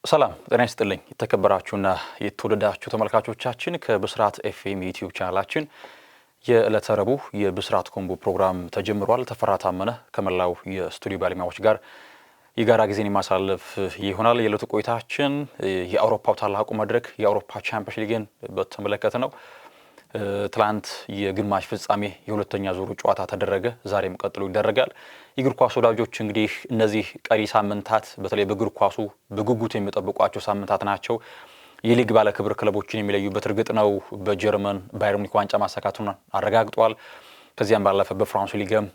ሰላም ጤና ይስጥልኝ የተከበራችሁና የተወደዳችሁ ተመልካቾቻችን ከብስራት ኤፍኤም ዩቲዩብ ቻናላችን የዕለተ ረቡዕ የብስራት ኮምቦ ፕሮግራም ተጀምሯል። ተፈራ ታመነ ከመላው የስቱዲዮ ባለሙያዎች ጋር የጋራ ጊዜን ማሳለፍ ይሆናል። የዕለቱ ቆይታችን የአውሮፓው ታላቁ መድረክ የአውሮፓ ቻምፒየንስ ሊግን በተመለከተ ነው። ትላንት የግማሽ ፍጻሜ የሁለተኛ ዙር ጨዋታ ተደረገ። ዛሬም ቀጥሎ ይደረጋል። የእግር ኳስ ወዳጆች እንግዲህ እነዚህ ቀሪ ሳምንታት በተለይ በእግር ኳሱ በጉጉት የሚጠብቋቸው ሳምንታት ናቸው። የሊግ ባለክብር ክለቦችን የሚለዩበት እርግጥ ነው። በጀርመን ባየር ሙኒክ ዋንጫ ማሳካቱን አረጋግጧል። ከዚያም ባለፈ በፍራንስ ሊግም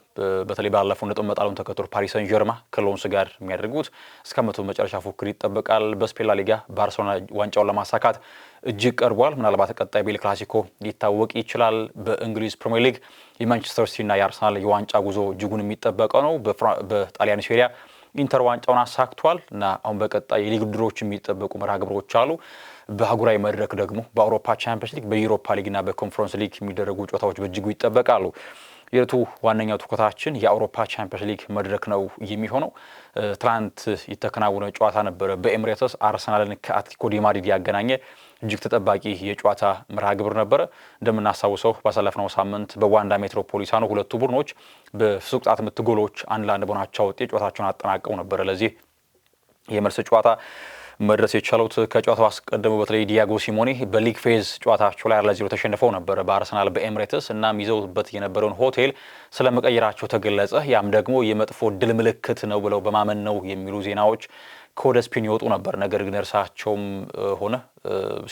በተለይ ባለፈው ነጥብ መጣሉን ተከትሎ ፓሪስ ሰን ጀርማ ከሎንስ ጋር የሚያደርጉት እስከ መቶ መጨረሻ ፉክክር ይጠበቃል። በስፔን ላ ሊጋ ባርሴሎና ዋንጫውን ለማሳካት እጅግ ቀርቧል። ምናልባት ቀጣይ ቤል ክላሲኮ ሊታወቅ ይችላል። በእንግሊዝ ፕሪሚየር ሊግ የማንቸስተር ሲቲና የአርሰናል የዋንጫ ጉዞ እጅጉን የሚጠበቀው ነው። በጣሊያን ሴሪያ ኢንተር ዋንጫውን አሳክቷል እና አሁን በቀጣይ የሊግ ውድድሮች የሚጠበቁ መርሃ ግብሮች አሉ። በአህጉራዊ መድረክ ደግሞ በአውሮፓ ቻምፒየንስ ሊግ በዩሮፓ ሊግና በኮንፈረንስ ሊግ የሚደረጉ ጨዋታዎች በእጅጉ ይጠበቃሉ። የቱ ዋነኛው ትኩረታችን የአውሮፓ ቻምፒየንስ ሊግ መድረክ ነው የሚሆነው። ትናንት የተከናወነ ጨዋታ ነበረ። በኤምሬትስ አርሰናልን ከአትሌቲኮ ዲ ማድሪድ ያገናኘ እጅግ ተጠባቂ የጨዋታ መርሃ ግብር ነበረ። እንደምናስታውሰው ባሳለፍነው ሳምንት በዋንዳ ሜትሮፖሊታኖ ሁለቱ ቡድኖች በፍጹም ቅጣት ምት ጎሎች 1-1 በሆናቸው ውጤት ጨዋታቸውን አጠናቀው ነበረ። ለዚህ የመልስ ጨዋታ መድረስ የቻሉት ከጨዋታው አስቀድሞ በተለይ ዲያጎ ሲሞኔ በሊግ ፌዝ ጨዋታቸው ላይ 4-0 ተሸንፈው ነበረ በአርሰናል በኤምሬትስ። እናም ይዘውበት የነበረውን ሆቴል ስለመቀየራቸው ተገለጸ። ያም ደግሞ የመጥፎ ድል ምልክት ነው ብለው በማመን ነው የሚሉ ዜናዎች ከወደ ስፔን ይወጡ ነበር። ነገር ግን እርሳቸውም ሆነ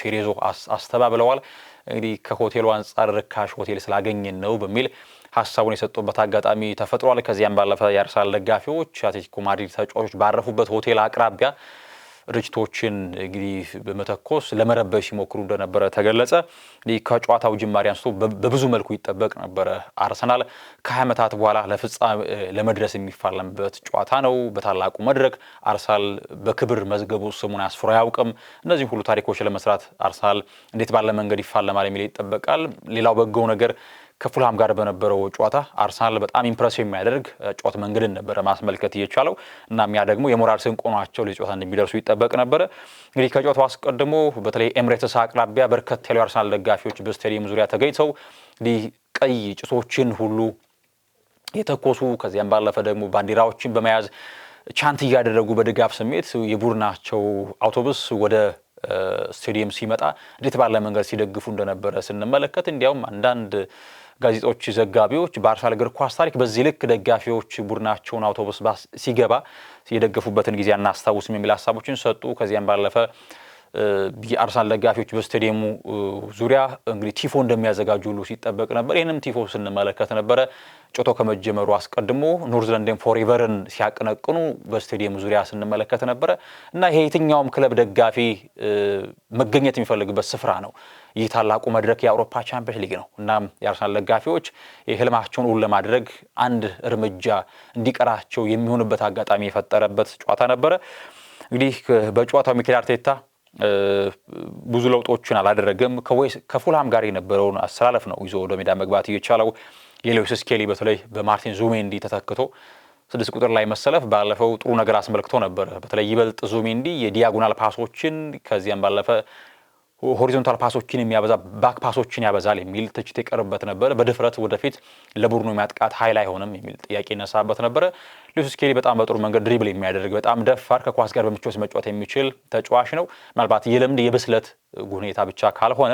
ሴሬዞ አስተባብለዋል። እንግዲህ ከሆቴሉ አንጻር ርካሽ ሆቴል ስላገኘን ነው በሚል ሀሳቡን የሰጡበት አጋጣሚ ተፈጥሯል። ከዚያም ባለፈ የአርሰናል ደጋፊዎች አትሌቲኮ ማድሪድ ተጫዋቾች ባረፉበት ሆቴል አቅራቢያ ርችቶችን እንግዲህ በመተኮስ ለመረበሽ ሲሞክሩ እንደነበረ ተገለጸ። ከጨዋታው ጅማሬ አንስቶ በብዙ መልኩ ይጠበቅ ነበረ። አርሰናል ከ20 ዓመታት በኋላ ለፍጻሜ ለመድረስ የሚፋለምበት ጨዋታ ነው። በታላቁ መድረክ አርሰናል በክብር መዝገቡ ስሙን አስፍሮ አያውቅም። እነዚህ ሁሉ ታሪኮች ለመስራት አርሰናል እንዴት ባለ መንገድ ይፋለማል የሚል ይጠበቃል። ሌላው በጎው ነገር ከፉልሃም ጋር በነበረው ጨዋታ አርሰናል በጣም ኢምፕረስ የሚያደርግ ጨዋታ መንገድን ነበረ ማስመልከት እየቻለው እና ያ ደግሞ የሞራል ስንቅ ሆኗቸው ለጨዋታ እንደሚደርሱ ይጠበቅ ነበረ። እንግዲህ ከጨዋታው አስቀድሞ በተለይ ኤምሬትስ አቅራቢያ በርከት ያሉ አርሰናል ደጋፊዎች በስታዲየም ዙሪያ ተገኝተው እንግዲህ ቀይ ጭሶችን ሁሉ የተኮሱ ከዚያም ባለፈ ደግሞ ባንዲራዎችን በመያዝ ቻንት እያደረጉ በድጋፍ ስሜት የቡድናቸው አውቶቡስ ወደ ስታዲየም ሲመጣ እንዴት ባለ መንገድ ሲደግፉ እንደነበረ ስንመለከት እንዲያውም አንዳንድ ጋዜጦች ዘጋቢዎች በአርሰናል እግር ኳስ ታሪክ በዚህ ልክ ደጋፊዎች ቡድናቸውን አውቶቡስ ሲገባ የደገፉበትን ጊዜ አናስታውስም የሚል ሀሳቦችን ሰጡ። ከዚያም ባለፈ የአርሰናል ደጋፊዎች በስታዲየሙ ዙሪያ እንግዲህ ቲፎ እንደሚያዘጋጁ ሁሉ ሲጠበቅ ነበር። ይህንም ቲፎ ስንመለከት ነበረ። ጨዋታው ከመጀመሩ አስቀድሞ ኖርዝ ለንደን ፎሬቨርን ሲያቀነቅኑ በስታዲየሙ ዙሪያ ስንመለከት ነበረ እና ይሄ የትኛውም ክለብ ደጋፊ መገኘት የሚፈልግበት ስፍራ ነው። ይህ ታላቁ መድረክ የአውሮፓ ቻምፒየንስ ሊግ ነው። እናም የአርሰናል ደጋፊዎች የህልማቸውን እውን ለማድረግ አንድ እርምጃ እንዲቀራቸው የሚሆንበት አጋጣሚ የፈጠረበት ጨዋታ ነበረ። እንግዲህ በጨዋታው ሚኬል አርቴታ ብዙ ለውጦችን አላደረገም። ከፉልሃም ጋር የነበረውን አሰላለፍ ነው ይዞ ወደ ሜዳ መግባት እየቻለው። የሉዊስ ስኬሊ በተለይ በማርቲን ዙሜንዲ ተተክቶ 6 ቁጥር ላይ መሰለፍ ባለፈው ጥሩ ነገር አስመልክቶ ነበር። በተለይ ይበልጥ ዙሜንዲ የዲያጎናል ፓሶችን ከዚያም ባለፈ ሆሪዞንታል ፓሶችን የሚያበዛ ባክ ፓሶችን ያበዛል የሚል ትችት የቀረበበት ነበር። በድፍረት ወደፊት ለቡድኑ የሚያጥቃት ኃይል አይሆንም የሚል ጥያቄ ይነሳበት ነበር። ሉዊስ ስኬሊ በጣም በጥሩ መንገድ ድሪብል የሚያደርግ በጣም ደፋር ከኳስ ጋር በምቾት መጫወት የሚችል ተጫዋች ነው። ምናልባት የልምድ የብስለት ሁኔታ ብቻ ካልሆነ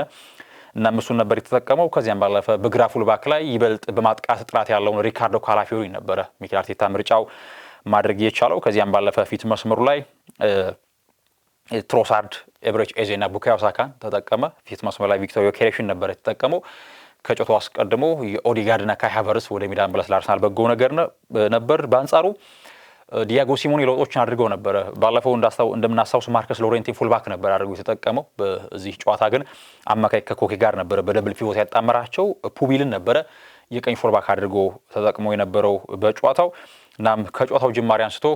እና እሱን ነበር የተጠቀመው። ከዚያም ባለፈ በግራ ፉልባክ ላይ ይበልጥ በማጥቃት ጥራት ያለውን ሪካርዶ ካላፊዮሪ ነበረ ሚኬል አርቴታ ምርጫው ማድረግ የቻለው። ከዚያም ባለፈ ፊት መስመሩ ላይ ትሮሳርድ፣ ኤብሬች ኤዜ እና ቡካዮ ሳካን ተጠቀመ። ፊት መስመር ላይ ቪክቶር ዮኬሬሽን ነበር የተጠቀመው። ከጨዋታው አስቀድሞ የኦዲጋርድና ካይ ሃቨርትዝ ወደ ሜዳ መመለስ ለአርሰናል በጎ ነገር ነበር። በአንጻሩ ዲያጎ ሲሞኔ ለውጦችን አድርገው ነበረ። ባለፈው እንደምናስታውስ ማርከስ ሎሬንቲን ፉልባክ ነበር አድርገው የተጠቀመው። በዚህ ጨዋታ ግን አማካይ ከኮኬ ጋር ነበረ በደብል ፒቮት ያጣመራቸው። ፑቢልን ነበረ የቀኝ ፉልባክ አድርጎ ተጠቅሞ የነበረው በጨዋታው። እናም ከጨዋታው ጅማሬ አንስቶ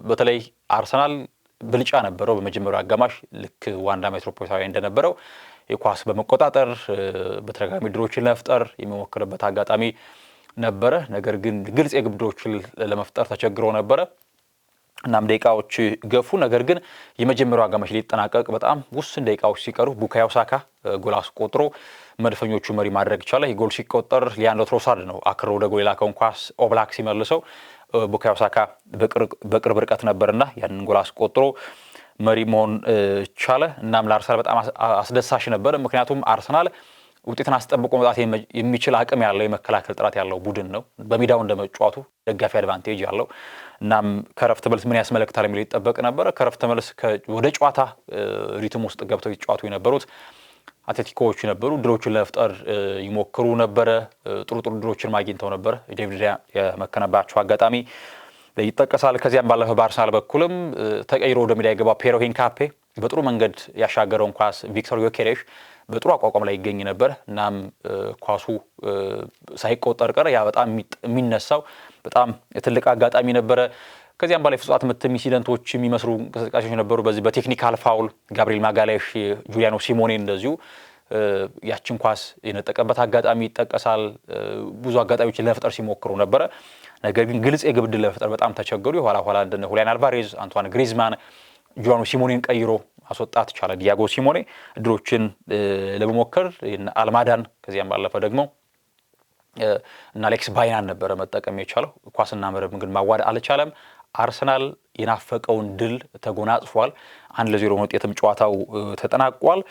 በተለይ አርሰናል ብልጫ ነበረው። በመጀመሪያው አጋማሽ ልክ ዋንዳ ሜትሮፖሊታን እንደነበረው የኳስ በመቆጣጠር በተደጋጋሚ ድሮችን ለመፍጠር የሚሞክርበት አጋጣሚ ነበረ። ነገር ግን ግልጽ የግብ ድሮችን ለመፍጠር ተቸግሮ ነበረ። እናም ደቂቃዎች ገፉ። ነገር ግን የመጀመሪያው አጋማሽ ሊጠናቀቅ በጣም ውስን ደቂቃዎች ሲቀሩ ቡካዮ ሳካ ጎል አስቆጥሮ መድፈኞቹ መሪ ማድረግ ይቻላል። ይህ ጎል ሲቆጠር ሊያንድሮ ትሮሳርድ ነው አክሮ ወደ ጎል የላከውን ኳስ ኦብላክ ሲመልሰው ቡካዮ ሳካ በቅርብ ርቀት ነበርና ያንን ጎል አስቆጥሮ መሪ መሆን ቻለ። እናም ለአርሰናል በጣም አስደሳች ነበር። ምክንያቱም አርሰናል ውጤትን አስጠብቆ መጣት የሚችል አቅም ያለው የመከላከል ጥራት ያለው ቡድን ነው። በሜዳው እንደመጫወቱ ደጋፊ አድቫንቴጅ ያለው እናም ከረፍት መልስ ምን ያስመለክታል የሚል ይጠበቅ ነበር። ከረፍት መልስ ወደ ጨዋታ ሪትም ውስጥ ገብተው ይጫወቱ የነበሩት አትሌቲኮዎቹ ነበሩ። ድሎችን ለመፍጠር ይሞክሩ ነበረ። ጥሩ ድሎችን ማግኝተው ነበር። ዴቪድ ራያ የመከነባቸው አጋጣሚ ይጠቀሳል። ከዚያም ባለፈ በአርሰናል በኩልም ተቀይሮ ወደ ሜዳ የገባው ፔሮ ሂንካፔ በጥሩ መንገድ ያሻገረውን ኳስ ቪክቶር ዮኬሬሽ በጥሩ አቋቋም ላይ ይገኝ ነበር። እናም ኳሱ ሳይቆጠር ቀረ። ያ በጣም የሚነሳው በጣም ትልቅ አጋጣሚ ነበረ። ከዚያም በላይ ፍጹም ምት ኢንሲደንቶች የሚመስሉ እንቅስቃሴዎች ነበሩ። በዚህ በቴክኒካል ፋውል ጋብሪኤል ማጋሌሽ ጁሊያኖ ሲሞኔ እንደዚሁ ያችን ኳስ የነጠቀበት አጋጣሚ ይጠቀሳል። ብዙ አጋጣሚዎችን ለመፍጠር ሲሞክሩ ነበረ። ነገር ግን ግልጽ የግብ ዕድል ለመፍጠር በጣም ተቸገሩ። የኋላ እንደነ ሁሊያን አልቫሬዝ፣ አንቷን ግሪዝማን ጁሊያኖ ሲሞኔን ቀይሮ ማስወጣት ይቻላል። ዲያጎ ሲሞኔ እድሎችን ለመሞከር አልማዳን ከዚያም ባለፈ ደግሞ እና አሌክስ ባይናን ነበረ መጠቀም የቻለው። ኳስና መረብ ግን ማዋድ አልቻለም። አርሰናል የናፈቀውን ድል ተጎናጽፏል። 1-0 ውጤትም ጨዋታው ተጠናቋል።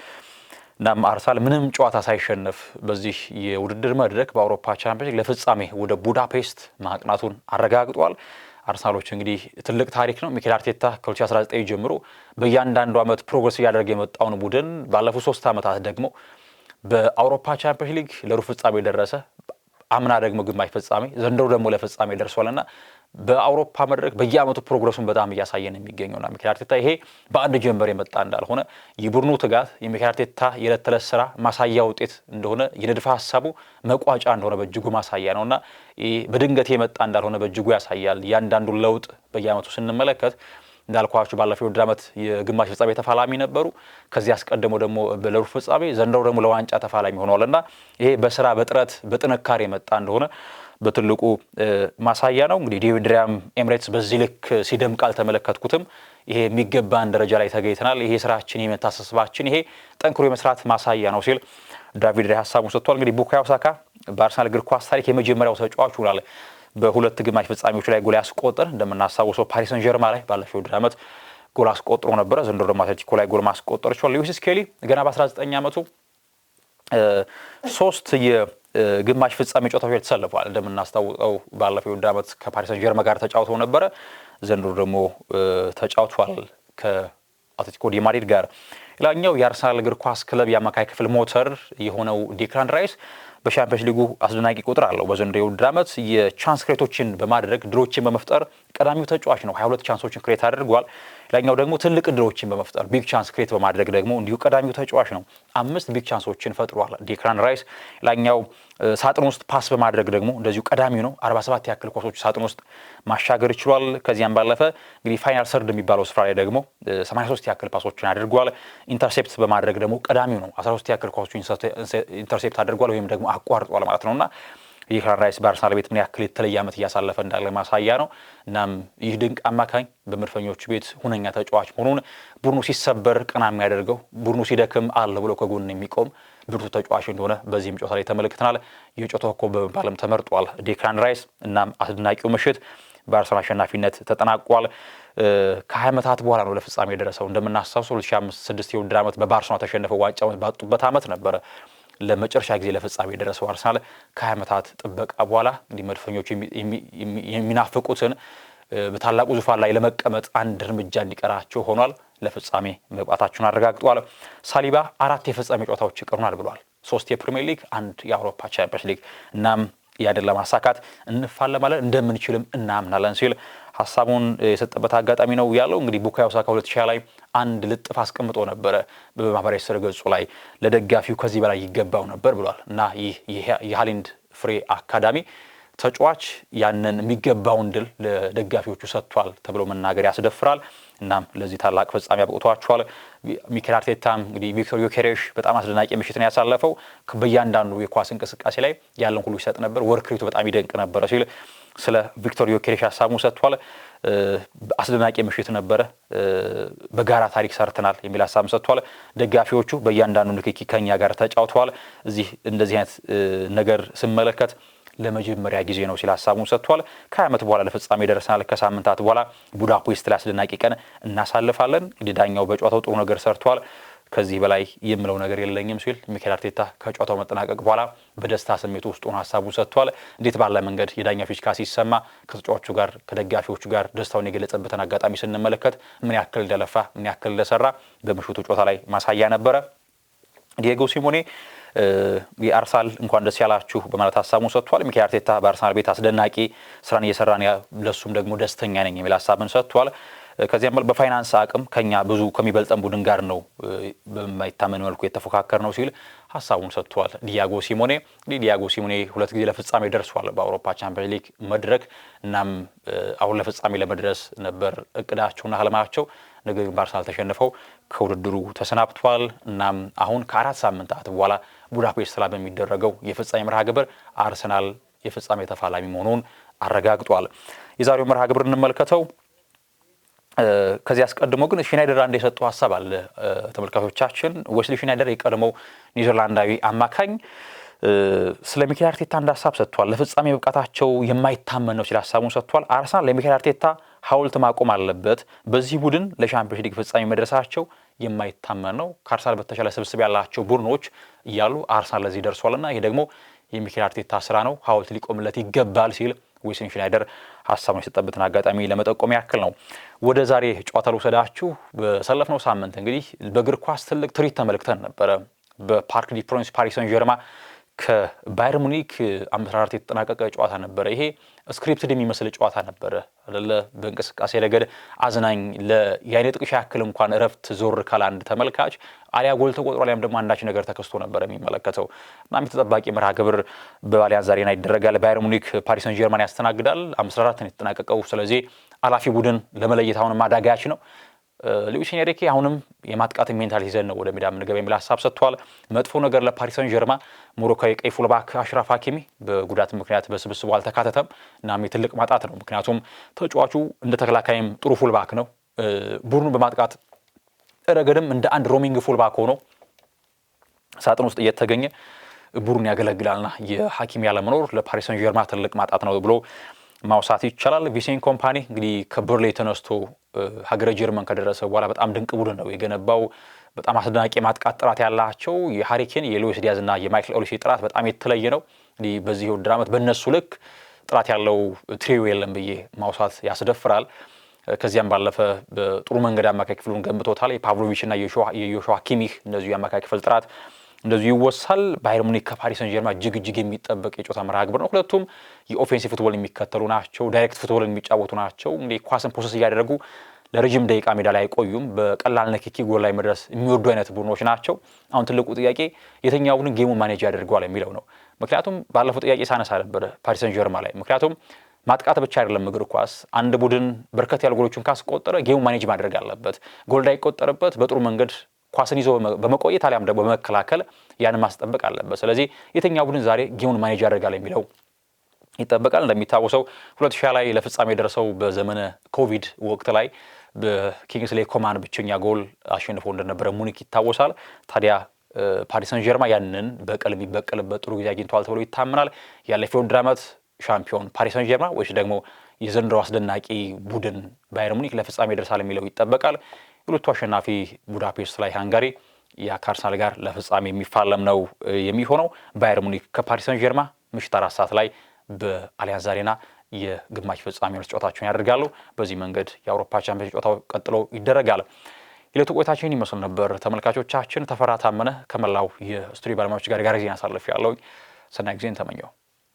እናም አርሰናል ምንም ጨዋታ ሳይሸነፍ በዚህ የውድድር መድረክ በአውሮፓ ቻምፒየንስ ሊግ ለፍጻሜ ወደ ቡዳፔስት ማቅናቱን አረጋግጧል። አርሰናሎች እንግዲህ ትልቅ ታሪክ ነው። ሚኬል አርቴታ ከ2019 ጀምሮ በእያንዳንዱ ዓመት ፕሮግረስ እያደረገ የመጣውን ቡድን ባለፉት 3 ዓመታት ደግሞ በአውሮፓ ቻምፒየንስ ሊግ ለሩብ ፍጻሜ ደረሰ። አምና ደግሞ ግማሽ ፍጻሜ፣ ዘንድሮ ደግሞ ለፍጻሜ ደርሷልና በአውሮፓ መድረክ በየዓመቱ ፕሮግረሱን በጣም እያሳየን የሚገኘውና ሚኬል አርቴታ ይሄ በአንድ ጀንበር የመጣ እንዳልሆነ የቡድኑ ትጋት የሚኬል አርቴታ የዕለት ተዕለት ስራ ማሳያ ውጤት እንደሆነ የንድፈ ሀሳቡ መቋጫ እንደሆነ በእጅጉ ማሳያ ነውና በድንገት የመጣ እንዳልሆነ በእጅጉ ያሳያል። ያንዳንዱን ለውጥ በየዓመቱ ስንመለከት እንዳልኳችሁ ባለፈው የውድድር ዓመት የግማሽ ፍጻሜ ተፋላሚ ነበሩ። ከዚህ አስቀድሞ ደግሞ ለሩብ ፍጻሜ፣ ዘንድሮ ደግሞ ለዋንጫ ተፋላሚ ሆነዋልና ይሄ በስራ በጥረት በጥንካሬ የመጣ እንደሆነ በትልቁ ማሳያ ነው። እንግዲህ ዴቪድ ራያም ኤምሬትስ በዚህ ልክ ሲደምቅ አልተመለከትኩትም። ይሄ የሚገባን ደረጃ ላይ ተገኝተናል። ይሄ ስራችን፣ የመታሰስባችን፣ ይሄ ጠንክሮ የመስራት ማሳያ ነው ሲል ዴቪድ ራያ ሀሳቡን ሰጥቷል። እንግዲህ ቡካዮ ሳካ በአርሰናል እግር ኳስ ታሪክ የመጀመሪያው ተጫዋች ሆኗል በሁለት ግማሽ ፍጻሜዎች ላይ ጎል ያስቆጠር። እንደምናስታውሰው ፓሪስ ሰን ጀርማ ላይ ባለፈው ውድድር ዓመት ጎል አስቆጥሮ ነበረ። ዘንድሮ ደግሞ አትሌቲኮ ላይ ጎል ማስቆጠር ችሏል። ሉዊስ ስኬሊ ገና በ19 ዓመቱ 3 የግማሽ ፍጻሜ ጨዋታዎች ላይ ተሰልፏል። እንደምናስታውሰው ባለፈው ውድድር ዓመት ከፓሪስ ሰን ጀርማ ጋር ተጫውተው ነበረ። ዘንድሮ ደግሞ ተጫውቷል ከአትሌቲኮ ዲ ማድሪድ ጋር። ሌላኛው የአርሰናል እግር ኳስ ክለብ የአማካይ ክፍል ሞተር የሆነው ዲክላን ራይስ በሻምፒዮንስ ሊጉ አስደናቂ ቁጥር አለው። በዘንድሮው የውድድር ዓመት የቻንስ ክሬቶችን በማድረግ ድሎችን በመፍጠር ቀዳሚው ተጫዋች ነው። 22 ቻንሶችን ክሬት አድርጓል። ሌላኛው ደግሞ ትልቅ ድሎችን በመፍጠር ቢግ ቻንስ ክሬት በማድረግ ደግሞ እንዲሁ ቀዳሚው ተጫዋች ነው። 5 ቢግ ቻንሶችን ፈጥሯል ዲክላን ራይስ። ሌላኛው ሳጥን ውስጥ ፓስ በማድረግ ደግሞ እንደዚሁ ቀዳሚው ነው። 47 ያክል ኳሶች ሳጥን ውስጥ ማሻገር ይችላል። ከዚያም ባለፈ እንግዲህ ፋይናል ሰርድ የሚባለው ስፍራ ላይ ደግሞ 83 ያክል ፓሶችን አድርጓል። ኢንተርሴፕት በማድረግ ደግሞ ቀዳሚው ነው። 13 ያክል ኳሶችን ኢንተርሴፕት አድርጓል ወይም ደግሞ አቋርጧል ማለት ነውና ዲክላን ራይስ በአርሰናል ቤት ምን ያክል የተለየ ዓመት እያሳለፈ እንዳለ ማሳያ ነው። እናም ይህ ድንቅ አማካኝ በመድፈኞቹ ቤት ሁነኛ ተጫዋች መሆኑን ቡድኑ ሲሰበር ቀና የሚያደርገው ቡድኑ ሲደክም አለ ብሎ ከጎን የሚቆም ብርቱ ተጫዋች እንደሆነ በዚህም ጨዋታ ላይ ተመልክተናል። የጨዋታው ኮከብ በመባልም ተመርጧል ዲክላን ራይስ። እናም አስደናቂው ምሽት በአርሰናል አሸናፊነት ተጠናቋል። ከ20 ዓመታት በኋላ ነው ለፍጻሜ የደረሰው። እንደምናስታውሰው 2005-6 የውድድር ዓመት በባርሴሎና ተሸነፈው ዋንጫውን ባጡበት ዓመት ነበረ ለመጨረሻ ጊዜ ለፍጻሜ የደረሰው አርሰናል ከ20 ዓመታት ጥበቃ በኋላ እንግዲህ መድፈኞቹ የሚናፍቁትን በታላቁ ዙፋን ላይ ለመቀመጥ አንድ እርምጃ እንዲቀራቸው ሆኗል። ለፍጻሜ መግባታቸውን አረጋግጧል። ሳሊባ 4 የፍጻሜ ጨዋታዎች ይቀሩናል ብሏል። 3 የፕሪሚየር ሊግ፣ 1 የአውሮፓ ቻምፒየንስ ሊግ። እናም ያደለ ማሳካት እንፋለማለን እንደምንችልም እናምናለን ሲል ሀሳቡን የሰጠበት አጋጣሚ ነው ያለው። እንግዲህ ቡካዮ ሳካ 2020 ላይ አንድ ልጥፍ አስቀምጦ ነበረ በማህበራዊ ስረ ገጹ ላይ ለደጋፊው ከዚህ በላይ ይገባው ነበር ብሏል። እና ይህ የሃሊንድ ፍሬ አካዳሚ ተጫዋች ያንን የሚገባውን ድል ለደጋፊዎቹ ሰጥቷል ተብሎ መናገር ያስደፍራል። እናም ለዚህ ታላቅ ፍጻሜ አብቅቷቸዋል። ሚኬል አርቴታም እንግዲህ ቪክቶር ዮኬሬሽ በጣም አስደናቂ ምሽትን ያሳለፈው በእያንዳንዱ የኳስ እንቅስቃሴ ላይ ያለን ሁሉ ይሰጥ ነበር፣ ወርክ ሬቱ በጣም ይደንቅ ነበር ሲል ስለ ቪክቶር ዮኬሬሽ ሀሳቡን ሰጥቷል። አስደናቂ ምሽት ነበረ፣ በጋራ ታሪክ ሰርተናል የሚል ሀሳብ ሰጥቷል። ደጋፊዎቹ በእያንዳንዱ ንክኪ ከኛ ጋር ተጫውተዋል። እዚህ እንደዚህ አይነት ነገር ስመለከት ለመጀመሪያ ጊዜ ነው ሲል ሀሳቡን ሰጥቷል። ከዓመት በኋላ ለፍጻሜ ደርሰናል። ከሳምንታት በኋላ ቡዳፔስት ላይ አስደናቂ ቀን እናሳልፋለን። እንግዲህ ዳኛው በጨዋታው ጥሩ ነገር ሰርቷል። ከዚህ በላይ የምለው ነገር የለኝም ሲል ሚኬል አርቴታ ከጨዋታው መጠናቀቅ በኋላ በደስታ ስሜት ውስጥ ሆኖ ሀሳቡን ሰጥቷል። እንዴት ባለ መንገድ የዳኛ ፊሽካ ሲሰማ ከተጫዋቾቹ ጋር ከደጋፊዎቹ ጋር ደስታውን የገለጸበትን አጋጣሚ ስንመለከት ምን ያክል እንደለፋ ምን ያክል እንደሰራ በምሽቱ ጨዋታ ላይ ማሳያ ነበረ። ዲየጎ ሲሞኔ የአርሰናል እንኳን ደስ ያላችሁ በማለት ሀሳቡን ሰጥቷል። ሚኬል አርቴታ በአርሰናል ቤት አስደናቂ ስራን እየሰራን ለሱም ደግሞ ደስተኛ ነኝ የሚል ሀሳብን ሰጥቷል። ከዚያም በፋይናንስ አቅም ከኛ ብዙ ከሚበልጠን ቡድን ጋር ነው በማይታመን መልኩ የተፎካከር ነው ሲል ሀሳቡን ሰጥቷል። ዲያጎ ሲሞኔ 2 ጊዜ ለፍጻሜ ደርሷል በአውሮፓ ቻምፒየንስ ሊግ መድረክ። እናም አሁን ለፍጻሜ ለመድረስ ነበር እቅዳቸውና ህልማቸው። ነገር ግን በአርሰናል ተሸንፈው ከውድድሩ ተሰናብቷል። እናም አሁን ከ4 ሳምንታት በኋላ ቡዳፔስት ላይ በሚደረገው የፍጻሜ መርሃ ግብር አርሰናል የፍጻሜ ተፋላሚ መሆኑን አረጋግጧል። የዛሬው መርሃ ግብር እንመልከተው። ከዚህ አስቀድሞ ግን ሽናይደር አንድ የሰጠው ሀሳብ አለ ተመልካቾቻችን። ዌስሊ ሽናይደር የቀድሞው ኒውዚላንዳዊ አማካኝ ስለ ሚኬል አርቴታ አንድ ሀሳብ ሰጥቷል። ለፍጻሜ መብቃታቸው የማይታመን ነው ሲል ሀሳቡን ሰጥቷል። አርሰናል ለሚኬል አርቴታ ሐውልት ማቆም አለበት። በዚህ ቡድን ለሻምፒዮንስ ሊግ ፍጻሜ መድረሳቸው የማይታመን ነው። ከአርሰናል በተሻለ ስብስብ ያላቸው ቡድኖች እያሉ አርሰናል ለዚህ ደርሷልና ይሄ ደግሞ የሚኬል አርቴታ ስራ ነው፣ ሐውልት ሊቆምለት ይገባል ሲል ዌስሊ ሽናይደር ሀሳቡን የሰጠበትን አጋጣሚ ለመጠቆም ያክል ነው። ወደ ዛሬ ጨዋታ ልውሰዳችሁ። በሰለፍነው ሳምንት እንግዲህ በእግር ኳስ ትልቅ ትርኢት ተመልክተን ነበረ። በፓርክ ዲ ፕሪንስ ፓሪስ ሰን ጀርማ ከባየር ሙኒክ 5-4 የተጠናቀቀ ጨዋታ ነበረ። ይሄ ስክሪፕትድ የሚመስል ጨዋታ ነበረ አይደለ? በእንቅስቃሴ ረገድ አዝናኝ የአይነ ጥቅሻ ያክል እንኳን እረፍት ዞር ካለ አንድ ተመልካች አሊያ ጎል ተቆጥሯል ያም ደግሞ አንዳች ነገር ተከስቶ ነበር የሚመለከተው። እናም ተጠባቂ መርሃ ግብር በአሊያንዝ አሬና ይደረጋል። ባየር ሙኒክ ፓሪስ ሰን ጀርማን ያስተናግዳል። 5-4 ነው የተጠናቀቀው። ስለዚህ አላፊ ቡድን ለመለየት አሁንም አዳጋች ነው። ሉዊስ ኤንሪኬ አሁንም የማጥቃት ሜንታሊቲ ይዘን ነው ወደ ሜዳ የምንገባ የሚል ሀሳብ ሰጥቷል። መጥፎ ነገር ለፓሪስ ሰን ጀርማ ሞሮኮዊ ቀይ ፉልባክ አሽራፍ ሀኪሚ በጉዳት ምክንያት በስብስቡ አልተካተተም። እናም የትልቅ ማጣት ነው። ምክንያቱም ተጫዋቹ እንደ ተከላካይም ጥሩ ፉልባክ ነው። ቡድኑን በማጥቃት ረገድም እንደ አንድ ሮሚንግ ፉልባክ ሆኖ ሳጥን ውስጥ እየተገኘ ቡድኑን ያገለግላልና የሀኪሚ ያለመኖር ለፓሪስ ሰን ጀርማ ትልቅ ማጣት ነው ብሎ ማውሳት ይቻላል። ቪሴን ኮምፓኒ እንግዲህ ከበርሌ ተነስቶ ሀገረ ጀርመን ከደረሰ በኋላ በጣም ድንቅ ቡድን ነው የገነባው። በጣም አስደናቂ ማጥቃት ጥራት ያላቸው የሃሪኬን የሉዊስ ዲያዝ እና የማይክል ኦሊሴ ጥራት በጣም የተለየ ነው። እንግዲህ በዚህ ውድድር ዓመት በእነሱ ልክ ጥራት ያለው ትሪዮ የለም ብዬ ማውሳት ያስደፍራል። ከዚያም ባለፈ በጥሩ መንገድ አማካይ ክፍሉን ገንብቶታል። የፓቭሎቪች እና የዮሹዋ ኪሚህ እንደዚሁ የአማካይ ክፍል ጥራት እንደዚሁ ይወሳል። ባየር ሙኒክ ከፓሪስ ሰን ጀርማ እጅግ የሚጠበቅ የጨዋታ መርሃ ግብር ነው። ሁለቱም የኦፌንሲቭ ፉትቦል የሚከተሉ ናቸው። ዳይሬክት ፉትቦል የሚጫወቱ ናቸው። እንግዲህ ኳስን ፕሮሰስ እያደረጉ ለረጅም ደቂቃ ሜዳ ላይ አይቆዩም። በቀላል ንክኪ ጎል ላይ መድረስ የሚወዱ አይነት ቡድኖች ናቸው። አሁን ትልቁ ጥያቄ የትኛው ቡድን ጌሙን ማኔጅ ያደርገዋል የሚለው ነው። ምክንያቱም ባለፈው ጥያቄ ሳነሳ ነበረ ፓሪስ ሰን ጀርማ ላይ። ምክንያቱም ማጥቃት ብቻ አይደለም እግር ኳስ። አንድ ቡድን በርከት ያሉ ጎሎችን ካስቆጠረ ጌሙን ማኔጅ ማድረግ አለበት። ጎል እንዳይቆጠርበት በጥሩ መንገድ ኳስን ይዞ በመቆየት አሊያም ደግሞ በመከላከል ያን ማስጠበቅ አለበት። ስለዚህ የትኛው ቡድን ዛሬ ጌሙን ማኔጅ ያደርጋል የሚለው ይጠበቃል። እንደሚታወሰው 2020 ላይ ለፍጻሜ የደረሰው በዘመነ ኮቪድ ወቅት ላይ በኪንግስሌ ኮማን ብቸኛ ጎል አሸንፎ እንደነበረ ሙኒክ ይታወሳል። ታዲያ ፓሪስ ሰን ጀርማ ያንን በቀል የሚበቀልበት ጥሩ ጊዜ አግኝቷል ተብሎ ይታመናል። ያለፈው ውድድር ዓመት ሻምፒዮን ፓሪስ ሰን ጀርማ ወይስ ደግሞ የዘንድሮ አስደናቂ ቡድን ባየር ሙኒክ ለፍጻሜ ይደርሳል የሚለው ይጠበቃል። ሁለቱ አሸናፊ ቡዳፔስት ላይ ሃንጋሪ ከአርሰናል ጋር ለፍጻሜ የሚፋለም ነው የሚሆነው። ባየር ሙኒክ ከፓሪስ ሰን ጀርማ ምሽት 4 ሰዓት ላይ በአሊያንዝ አሬና የግማሽ ፍጻሜ ጨዋታቸውን ያደርጋሉ። በዚህ መንገድ የአውሮፓ ቻምፒዮንስ ጨዋታው ቀጥሎ ይደረጋል። የዕለቱ ቆይታችን ይመስል ነበር ተመልካቾቻችን። ተፈራ ታመነ ከመላው የስቱዲዮ ባለሙያዎች ጋር ጊዜን አሳልፌያለሁ። ሰናይ ጊዜን ተመኘው።